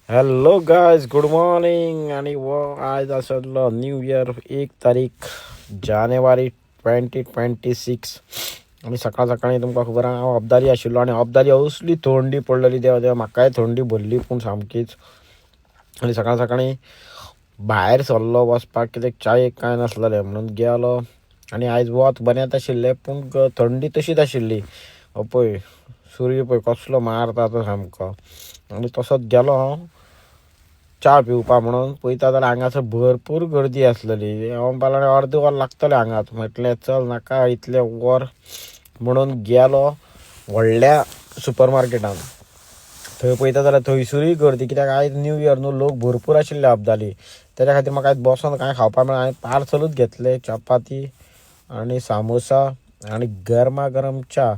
Hello guys, good morning. आणि आज असलं न्यू इयर 1 तारीख जानेवारी 2026. आणि सकाळ सकाळी तुमका खबर हांव अब्दाली आशिल्लो आणि अब्दाली असली थंडी पडलेली देवा देवा म्हाकाय थंडी भरली पूण सामकीच. आणि सकाळ सकाळी भायर सरलो वचपाक कितें चायेक कांय नासलेलें म्हणून गेलो. आणि आयज वत बरेंच आशिल्लें पूण थंडी तशीच आशिल्ली. पळय सूर्य पळय कसलो मारता तो सामको. आणि तसोच गेलो हांव च्या पिवपा म्हणून. पळयता जाल्यार हांगासर भरपूर गर्दी आसलेली. हांव म्हणपाक अर्द वर लागतलें हांगाच. म्हटलें चल नाका इतलें वर म्हणून गेलो व्हडल्या सुपर मार्केटान. थंय पळयता जाल्यार थंयसरूय गर्दी, कित्याक आयज न्यू इयर न्हू, लोक भरपूर आशिल्ले अब्दाली. तेज्या खातीर म्हाका आयज बसोन कांय खावपाक मेळ्ळें. हांवें पार्सलूच घेतलें, चपाती आनी सामोसा आनी गरमा गरम च्या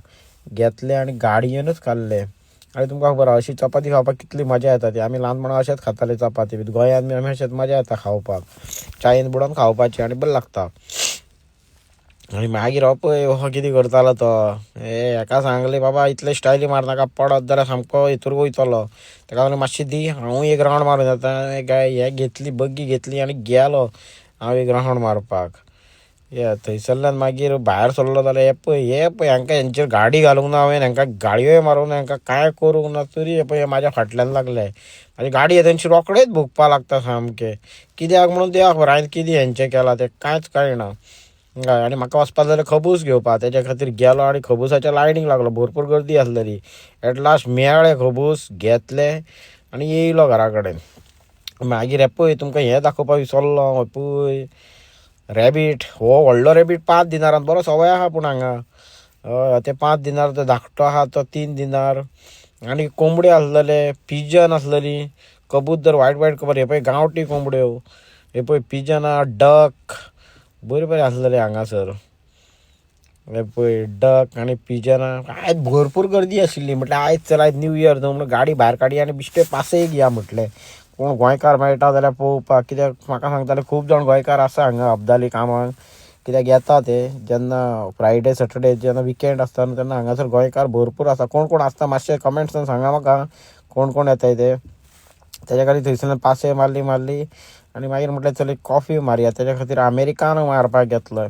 घेतले आनी गाडयेनूच खाल्ले. आनी तुमकां खबर आहा अशी चपाती खावपाक कितली मजा येता ती. आमी ल्हानपणां अशेंच खाताले चपाती बी गोंयांत बी. आमी अशेंच मजा येता खावपाक, चायेन बुडोवन खावपाची आनी बरें लागता. आनी मागीर हो पळय हो कितें करतालो तो, हेका सांगलें बाबा इतले स्टायली मारनाका, पडत जाल्यार सामको हितूर वयतलो. ताका लागलें मातशी दी, हांव एक रावंड मारून येता. हे घेतली बग्गी घेतली आनी गेलो हांव एक रावंड मारपाक. थंयसरल्यान मागीर भायर सरलो जाल्यार हे पळय हांकां हेंचेर गाडी घालूंक ना हांवें, हांकां गाडयोय मारूंक ना, हांकां कांय करूंक ना, तरी हे पळय म्हाज्या फाटल्यान लागले. म्हाजी गाडी तेंची रोखडेच भुकपा लागता सामकें. कित्याक म्हणून देवा खबर हांवें कितें हेंचें केलां तें कांयच कळना. आनी म्हाका वचपाक जाल्यार खबूस घेवपाक, तेज्या खातीर गेलो आनी खबूसाच्या लायनीक लागलो. भरपूर गर्दी आसलेली. एट लास्ट मेळ्ळे खबूस, घेतले आनी येयलो घरा कडेन. मागीर हे पळय तुमकां हें दाखोवपाक विसरलो हांव. पळय रॅबीट, हो व्हडलो रॅबीट 5 दिनारान बरो सवय आहा. पूण हांगा हय ते 5 दिनार, तो धाकटो आहा तो 3 दिनार. आनी कोंबड्यो आसलेले, पिजन आसलेली, कबूतर वायट वायट खबर. हे पळय गांवठी कोंबड्यो, हे पळय पिजना, डक बरें बरें आसलेले हांगासर. हे पळय डक आनी पिजना. आयज भरपूर गर्दी आशिल्ली. म्हटल्यार आयज चल, आयज न्यू इयर न्हू म्हणून गाडी भायर काडया आनी बिश्टे पासय घेया म्हटलें. कोण गोंयकार मेळटा जाल्यार पळोवपाक, कित्याक म्हाका सांगताले खूब जाण गोंयकार आसा हांगा अब्दाली कामाक. कित्याक येता ते जेन्ना फ्रायडे सॅटर्डे जेन्ना विकेंड आसता न्हू, तेन्ना हांगासर गोंयकार भरपूर आसा. कोण कोण आसता मातशें कमेंट्सान सांगा म्हाका, कोण कोण येताय ते. तेज्या खातीर थंयसरल्यान पासय मारली आनी मागीर म्हटलें चल एक कॉफी मारया. तेज्या खातीर अमेरिकानो मारपाक घेतलो.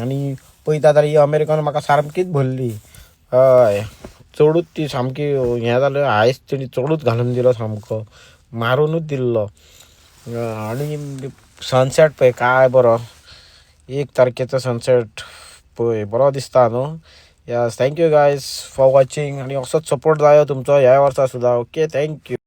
आनी पळयता जाल्यार ही अमेरिकानो म्हाका सामकीच भरली. हय चडूच ती सामकी हें जालें. आयस तेणी चडूच घालून दिलो सामको, मारूनच दिल्लो. आनी सनसेट पळय काय बरो, 1 तारखेचो सनसेट पळय बरो दिसता न्हू. Yes, thank you guys for watching. आनी असोच सपोर्ट जायो तुमचो ह्या वर्सा सुद्दां. Okay, thank you.